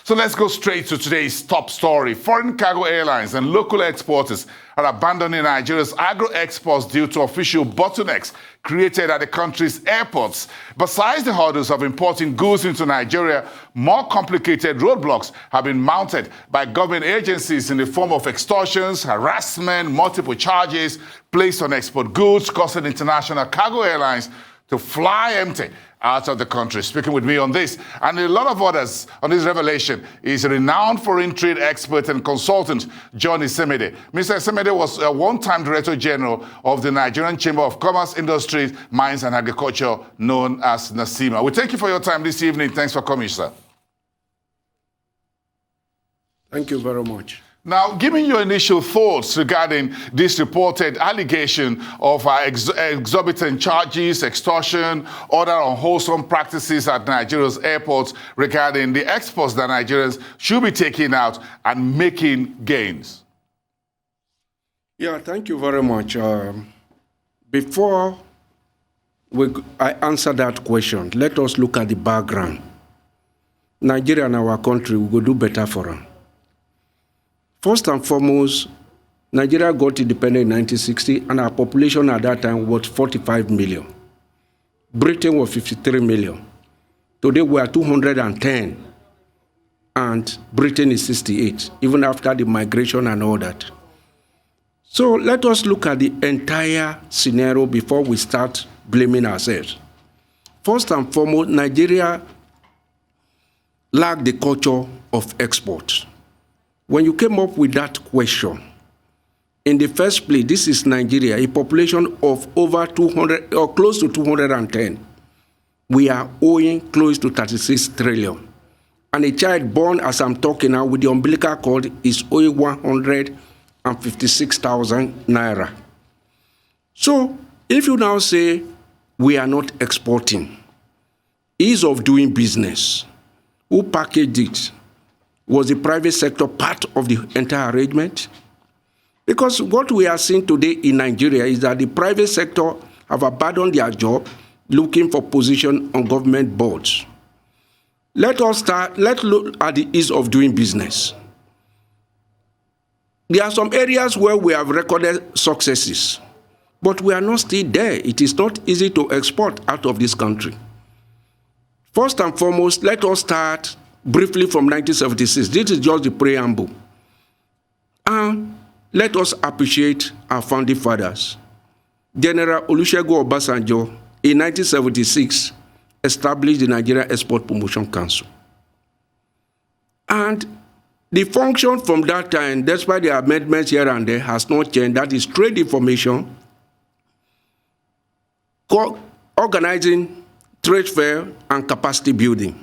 So let's go straight to today's top story. Foreign cargo airlines and local exporters are abandoning Nigeria's agro-exports due to official bottlenecks created at the country's airports. Besides the hurdles of importing goods into Nigeria, more complicated roadblocks have been mounted by government agencies in the form of extortions, harassment, multiple charges placed on export goods, causing international cargo airlines to fly empty out of the country. Speaking with me on this and a lot of others on this revelation is renowned foreign trade expert and consultant John Isemede. Mr. Isemede was a one-time Director General of the Nigerian Chamber of Commerce, Industries, Mines and Agriculture, known as NACIMA. We thank you for your time this evening. Thanks for coming, sir. Thank you very much. Now, give me your initial thoughts regarding this reported allegation of exorbitant charges, extortion, other unwholesome practices at Nigeria's airports regarding the exports that Nigerians should be taking out and making gains. Yeah, thank you very much. Before I answer that question, let us look at the background. Nigeria and our country will do better for them. First and foremost, Nigeria got independent in 1960, and our population at that time was 45 million. Britain was 53 million. Today we are 210, and Britain is 68, even after the migration and all that. So let us look at the entire scenario before we start blaming ourselves. First and foremost, Nigeria lacked the culture of export. When you came up with that question, in the first place, this is Nigeria, a population of over 200 or close to 210. We are owing close to 36 trillion. And a child born as I'm talking now with the umbilical cord is owing 156,000 naira. So if you now say we are not exporting, ease of doing business, who packaged it? Was the private sector part of the entire arrangement? Because what we are seeing today in Nigeria is that the private sector have abandoned their job looking for position on government boards. Let's look at the ease of doing business. There are some areas where we have recorded successes, but we are not still there. It is not easy to export out of this country. First and foremost, let us start briefly from 1976. This is just the preamble. And let us appreciate our founding fathers. General Olusegun Obasanjo, in 1976, established the Nigerian Export Promotion Council. And the function from that time, despite the amendments here and there, has not changed. That is trade information, organizing trade fair, and capacity building.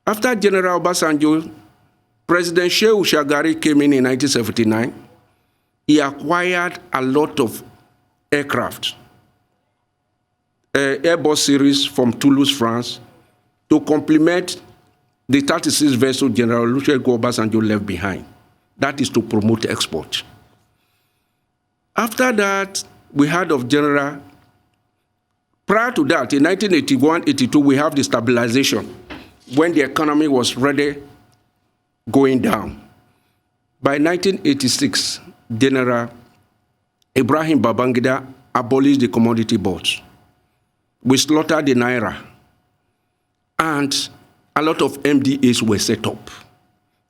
After General Obasanjo, President Shehu Shagari came in 1979. He acquired a lot of aircraft, Airbus series from Toulouse, France, to complement the 36 vessels General Olusegun Obasanjo left behind. That is to promote export. After that, we heard of General. Prior to that, in 1981-82, we have the stabilization, when the economy was really going down. By 1986, General Ibrahim Babangida abolished the commodity boards. We slaughtered the naira, and a lot of MDAs were set up.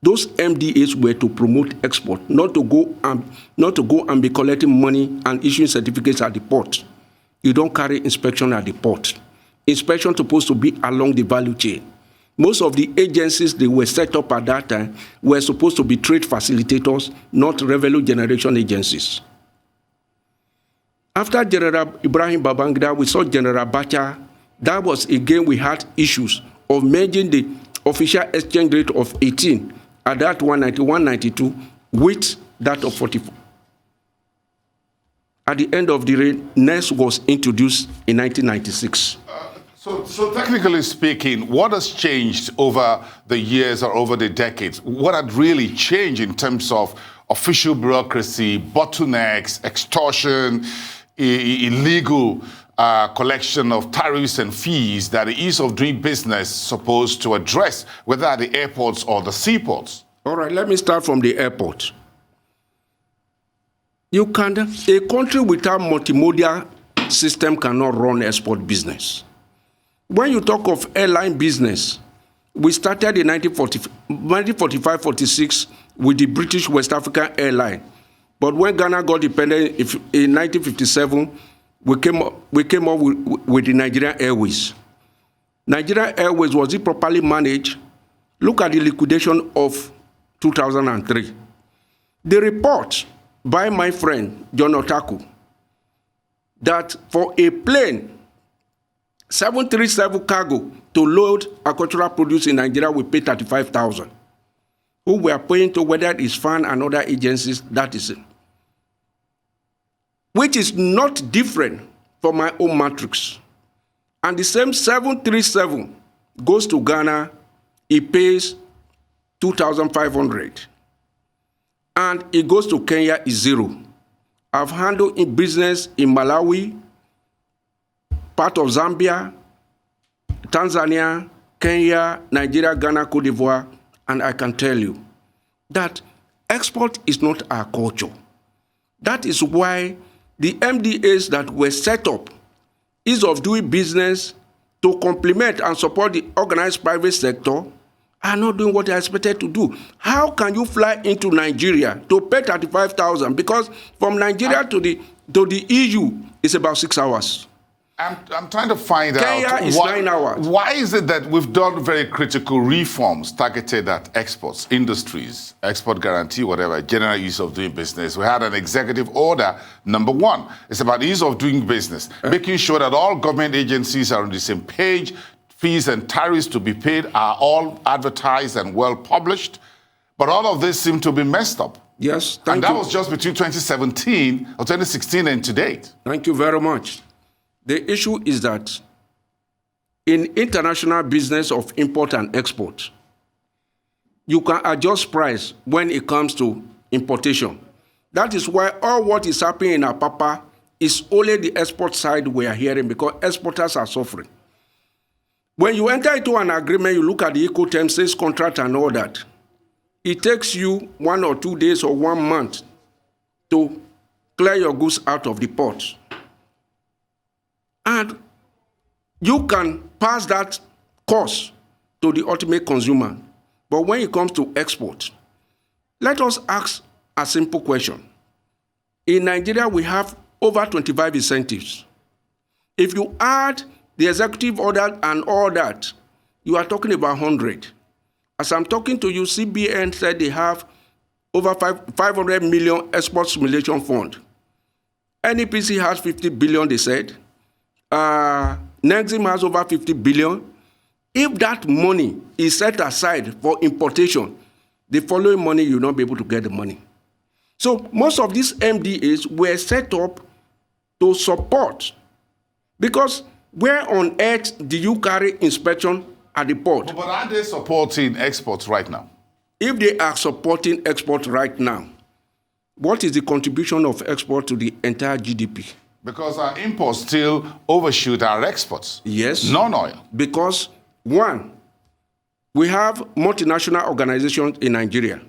Those MDAs were to promote export, not to go and be collecting money and issuing certificates at the port. You don't carry inspection at the port. Inspection supposed to be along the value chain. Most of the agencies they were set up at that time were supposed to be trade facilitators, not revenue generation agencies. After General Ibrahim Babangida, we saw General Abacha. That was again, we had issues of merging the official exchange rate of 18 at that 191.92 with that of 44. At the end of the reign, NES was introduced in 1996. So technically speaking, what has changed over the years or over the decades? What had really changed in terms of official bureaucracy, bottlenecks, extortion, illegal collection of tariffs and fees that the ease of doing business is supposed to address, whether at the airports or the seaports? All right, let me start from the airport. A country without multimodal system cannot run export business. When you talk of airline business, we started in 1945-46 with the British West African Airline. But when Ghana got independent in 1957, we came up with the Nigerian Airways. Nigerian Airways, was it properly managed? Look at the liquidation of 2003. The report by my friend, John Otaku, that for a plane, 737 cargo to load agricultural produce in Nigeria, we pay 35,000. Who we are paying to, whether it's FAN and other agencies, that is it. Which is not different from my own matrix. And the same 737 goes to Ghana, it pays 2,500. And it goes to Kenya, is zero. I've handled in business in Malawi, part of Zambia, Tanzania, Kenya, Nigeria, Ghana, Cote d'Ivoire, and I can tell you that export is not our culture. That is why the MDAs that were set up, ease of doing business, to complement and support the organized private sector, are not doing what they are expected to do. How can you fly into Nigeria to pay 35,000? Because from Nigeria to the EU is about 6 hours. I'm trying to find Kenya out is 9 hours. Why is it that we've done very critical reforms targeted at exports, industries, export guarantee, whatever, general ease of doing business? We had an executive order, number 1. It's about ease of doing business, making sure that all government agencies are on the same page, fees and tariffs to be paid are all advertised and well published. But all of this seemed to be messed up. Yes, thank you. And that was just between 2017 or 2016 and to date. Thank you very much. The issue is that in international business of import and export, you can adjust price when it comes to importation. That is why all what is happening in Apapa is only the export side we are hearing, because exporters are suffering. When you enter into an agreement, you look at the Ecoterm sales contract and all that. It takes you 1 or 2 days or 1 month to clear your goods out of the port. And you can pass that cost to the ultimate consumer. But when it comes to export, let us ask a simple question. In Nigeria, we have over 25 incentives. If you add the executive order and all that, you are talking about 100. As I'm talking to you, CBN said they have over 500 million export stimulation fund. NEPC has 50 billion, they said. Nexim has over 50 billion. If that money is set aside for importation, the following money, you'll not be able to get the money. So most of these MDAs were set up to support, because where on earth do you carry inspection at the port? But are they supporting exports right now? If they are supporting export right now, what is the contribution of export to the entire GDP? Because our imports still overshoot our exports. Yes. Non-oil. Because, 1, we have multinational organizations in Nigeria.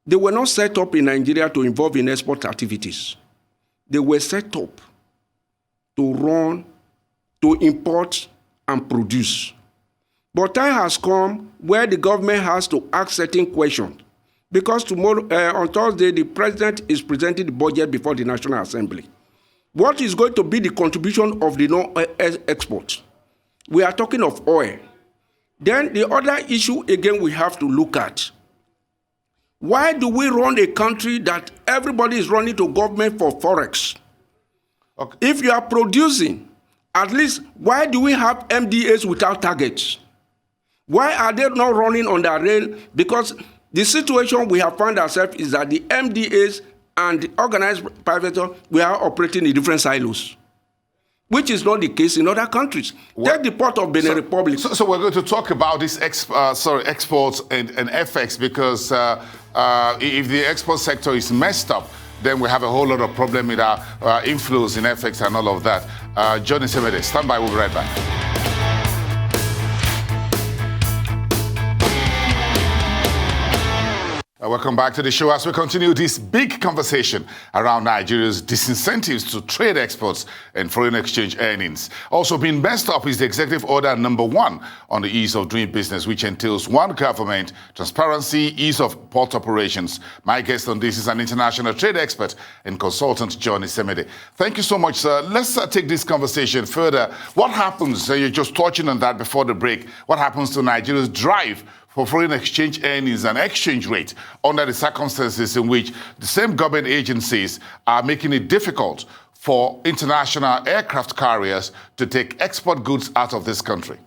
They were not set up in Nigeria to involve in export activities. They were set up to run, to import and produce. But time has come where the government has to ask certain questions. Because tomorrow, on Thursday, the president is presenting the budget before the National Assembly. What is going to be the contribution of the non-export? We are talking of oil. Then the other issue again we have to look at. Why do we run a country that everybody is running to government for forex? Okay. If you are producing, at least why do we have MDAs without targets? Why are they not running on the rail? Because the situation we have found ourselves is that the MDAs and the organized private sector, we are operating in different silos, which is not the case in other countries. Take the port of Benin Republic. So we're going to talk about this exports and FX, because if the export sector is messed up, then we have a whole lot of problem with our inflows in FX and all of that. Johnny Semede, stand by, we'll be right back. Welcome back to the show as we continue this big conversation around Nigeria's disincentives to trade exports and foreign exchange earnings. Also being messed up is the Executive Order #1 on the ease of doing business, which entails one government, transparency, ease of port operations. My guest on this is an international trade expert and consultant, Johnny Semede. Thank you so much, sir. Let's take this conversation further. What happens, you're just touching on that before the break, what happens to Nigeria's drive for foreign exchange earnings and exchange rate under the circumstances in which the same government agencies are making it difficult for international aircraft carriers to take export goods out of this country?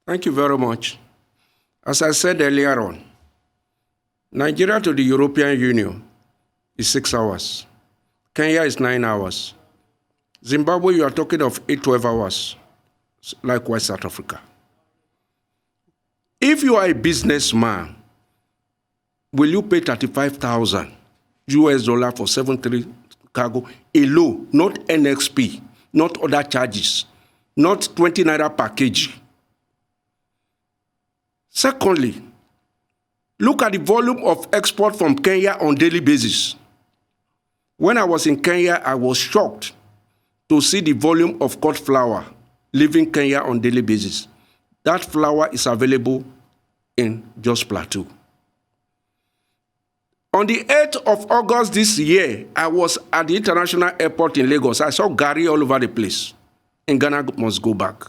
Thank you very much. As I said earlier on, Nigeria to the European Union is 6 hours. Kenya is 9 hours. Zimbabwe, you are talking of 12 hours, likewise South Africa. If you are a businessman, will you pay $35,000 US for 73 cargo alone, not NXP, not other charges, not 20 naira per kg? Secondly, look at the volume of export from Kenya on daily basis. When I was in Kenya, I was shocked to see the volume of cut flour leaving Kenya on daily basis. That flour is available in Jos Plateau. On the 8th of August this year, I was at the international airport in Lagos. I saw Gary all over the place. And Ghana must go back.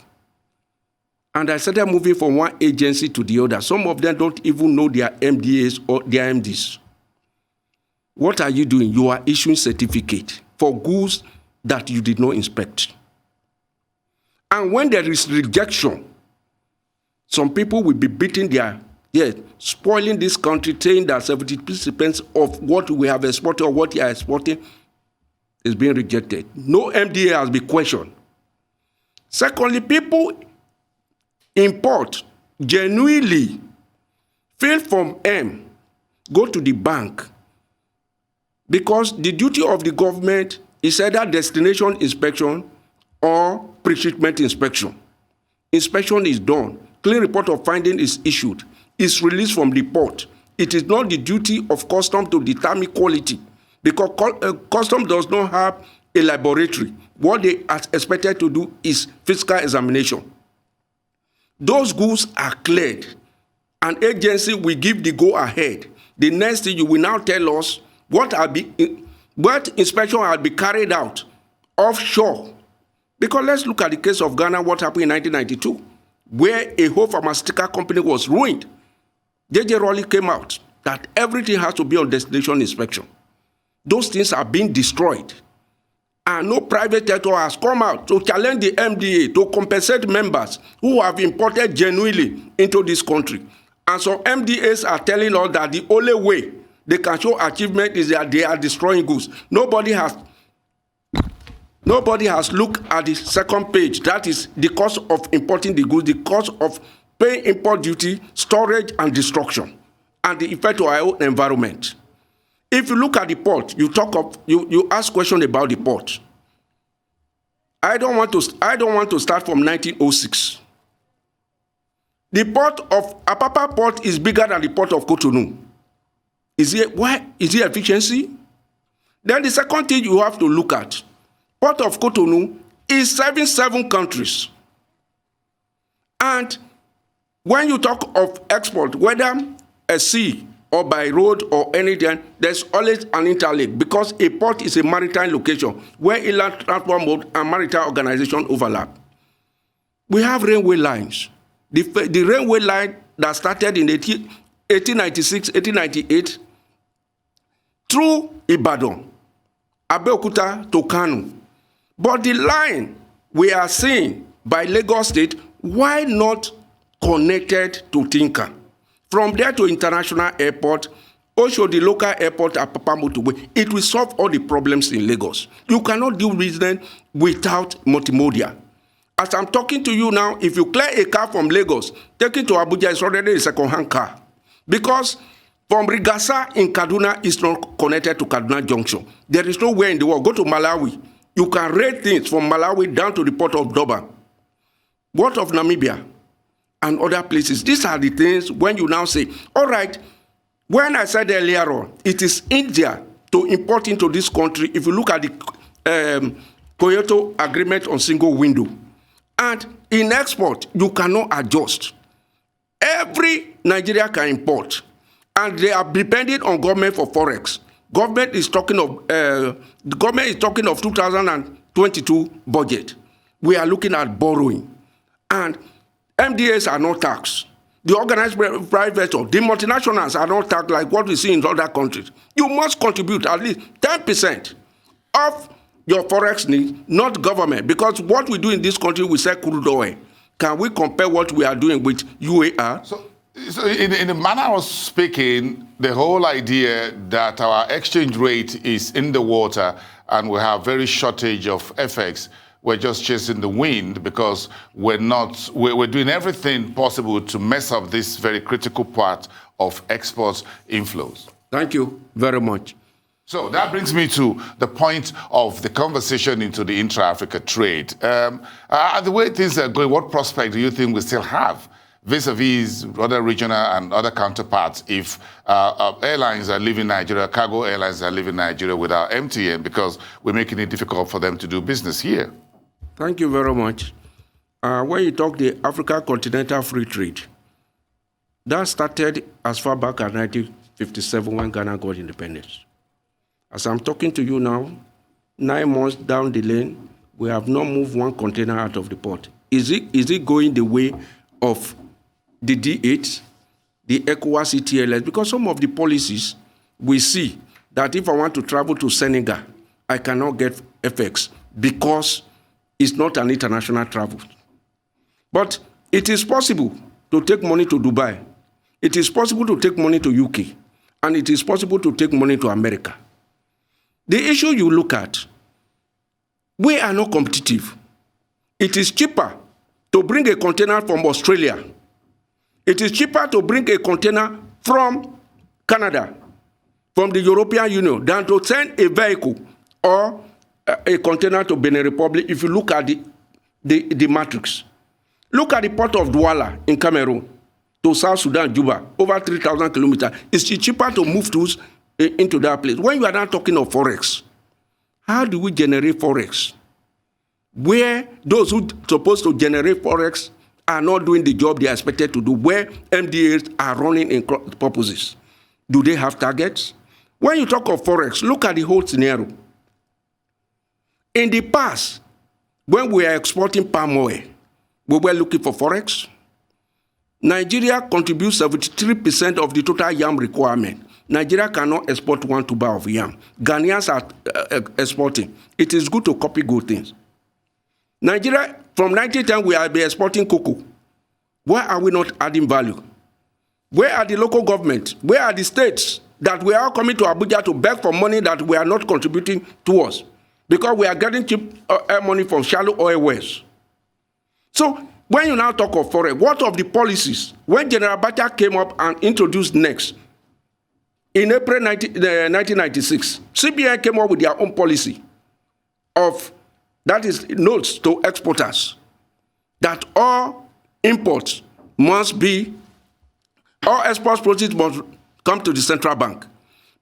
And I started moving from one agency to the other. Some of them don't even know their MDAs or their MDs. What are you doing? You are issuing certificate for goods that you did not inspect. And when there is rejection, some people will be beating spoiling this country, saying that 70% of what we have exported or what you are exporting is being rejected. No MDA has been questioned. Secondly, people import genuinely, fill Form M, go to the bank, because the duty of the government is either destination inspection or pre-shipment inspection. Inspection is done. Clean report of finding is issued. It's released from the port. It is not the duty of custom to determine quality, because custom does not have a laboratory. What they are expected to do is physical examination. Those goods are cleared. An agency will give the go-ahead. The next thing, you will now tell us what inspection will be carried out offshore. Because let's look at the case of Ghana, what happened in 1992. Where a whole pharmaceutical company was ruined. J.J. Rowley came out that everything has to be on destination inspection. Those things are being destroyed. And no private sector has come out to challenge the MDA to compensate members who have imported genuinely into this country. And some MDAs are telling us that the only way they can show achievement is that they are destroying goods. Nobody has looked at the second page. That is the cost of importing the goods, the cost of paying import duty, storage, and destruction, and the effect on our own environment. If you look at the port, you ask questions about the port. I don't want to start from 1906. The port of Apapa Port is bigger than the port of Cotonou. Is it efficiency? Then the second thing you have to look at, Port of Cotonou is serving 7 countries. And when you talk of export, whether at sea or by road or anything, there's always an interlink, because a port is a maritime location where inland transport mode and maritime organization overlap. We have railway lines. The railway line that started in 1896, 1898 through Ibadan, Abeokuta to Kano. But the line we are seeing by Lagos State, why not connected to Tinka? From there to international airport, also the local airport at Papamotowe, it will solve all the problems in Lagos. You cannot do business without multimodal. As I'm talking to you now, if you clear a car from Lagos, take it to Abuja, it's already a second-hand car. Because from Rigasa in Kaduna is not connected to Kaduna Junction. There is nowhere in the world. Go to Malawi. You can rate things from Malawi down to the port of Durban. What of Namibia and other places? These are the things when you now say, all right, when I said earlier on, it is India to import into this country. If you look at the Kyoto Agreement on single window, and in export, you cannot adjust. Every Nigeria can import, and they are depending on government for forex. Government is talking of the government is talking of 2022 budget. We are looking at borrowing, and MDAs are not taxed. The organized private sector, the multinationals are not taxed like what we see in other countries. You must contribute at least 10% of your forex need, not government, because what we do in this country, we sell crude oil. Can we compare what we are doing with UAR? So in the manner I was speaking, the whole idea that our exchange rate is in the water and we have very shortage of FX, we're just chasing the wind because we're doing everything possible to mess up this very critical part of export inflows. Thank you very much. So that brings me to the point of the conversation into the intra-Africa trade. The way things are going, what prospect do you think we still have vis-a-vis other regional and other counterparts if airlines are leaving Nigeria, cargo airlines are leaving Nigeria without MTN because we're making it difficult for them to do business here? Thank you very much. When you talk the Africa Continental Free Trade, that started as far back as 1957 when Ghana got independence. As I'm talking to you now, 9 months down the lane, we have not moved one container out of the port. Is it going the way of the D8, the ECOWAS ETLS? Because some of the policies we see that if I want to travel to Senegal, I cannot get FX because it's not an international travel. But it is possible to take money to Dubai. It is possible to take money to UK. And it is possible to take money to America. The issue you look at, we are not competitive. It is cheaper to bring a container from Australia. It is cheaper to bring a container from Canada, from the European Union, than to send a vehicle or a container to Benin Republic if you look at the matrix. Look at the port of Douala in Cameroon to South Sudan, Juba, over 3,000 kilometers. It's cheaper to move tools into that place. When you are not talking of forex, how do we generate forex? Where those who are supposed to generate forex are not doing the job they are expected to do, where MDAs are running in purposes. Do they have targets? When you talk of forex, look at the whole scenario. In the past, when we are exporting palm oil, we were looking for forex. Nigeria contributes 73% of the total yam requirement. Nigeria cannot export 1 tuber of yam. Ghanaians are exporting. It is good to copy good things. Nigeria, from 1910, we have been exporting cocoa. Why are we not adding value? Where are the local governments? Where are the states that we are coming to Abuja to beg for money that we are not contributing to us? Because we are getting cheap money from shallow oil wells. So when you now talk of forex, what of the policies? When General Abacha came up and introduced NEXT, in April 1996, CBN came up with their own policy of, that is, notes to exporters, that all imports must be, all export proceeds must come to the central bank.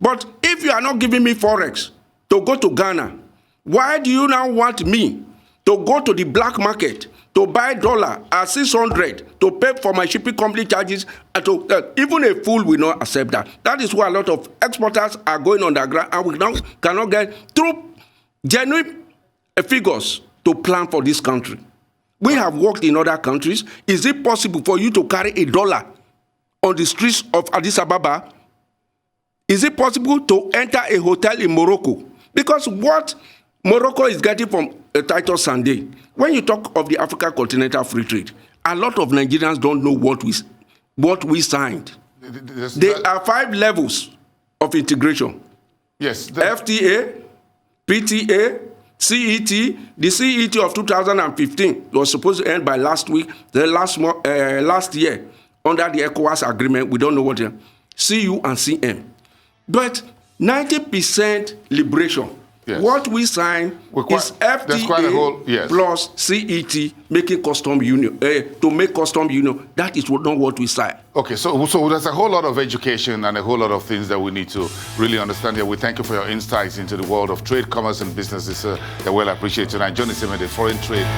But if you are not giving me forex to go to Ghana, why do you now want me to go to the black market to buy dollar at 600 to pay for my shipping company charges? Even a fool will not accept that. That is why a lot of exporters are going on the ground and we now cannot get through genuine figures to plan for this country. We have worked in other countries. Is it possible for you to carry a dollar on the streets of Addis Ababa? Is it possible to enter a hotel in Morocco? Because what Morocco is getting from Titus Sunday, when you talk of the Africa Continental Free Trade, a lot of Nigerians don't know what we signed. There are 5 levels of integration. Yes. FTA, PTA, CET. The CET of 2015 was supposed to end by last week, last year, under the ECOWAS agreement. We don't know what. CU and CM. But 90% liberation. Yes. What we sign is FTA plus CET making custom union, to make custom union. That is not what we sign. Okay, so there's a whole lot of education and a whole lot of things that we need to really understand here. We thank you for your insights into the world of trade, commerce, and business. It's well appreciated. And Johnny Simon, the foreign trade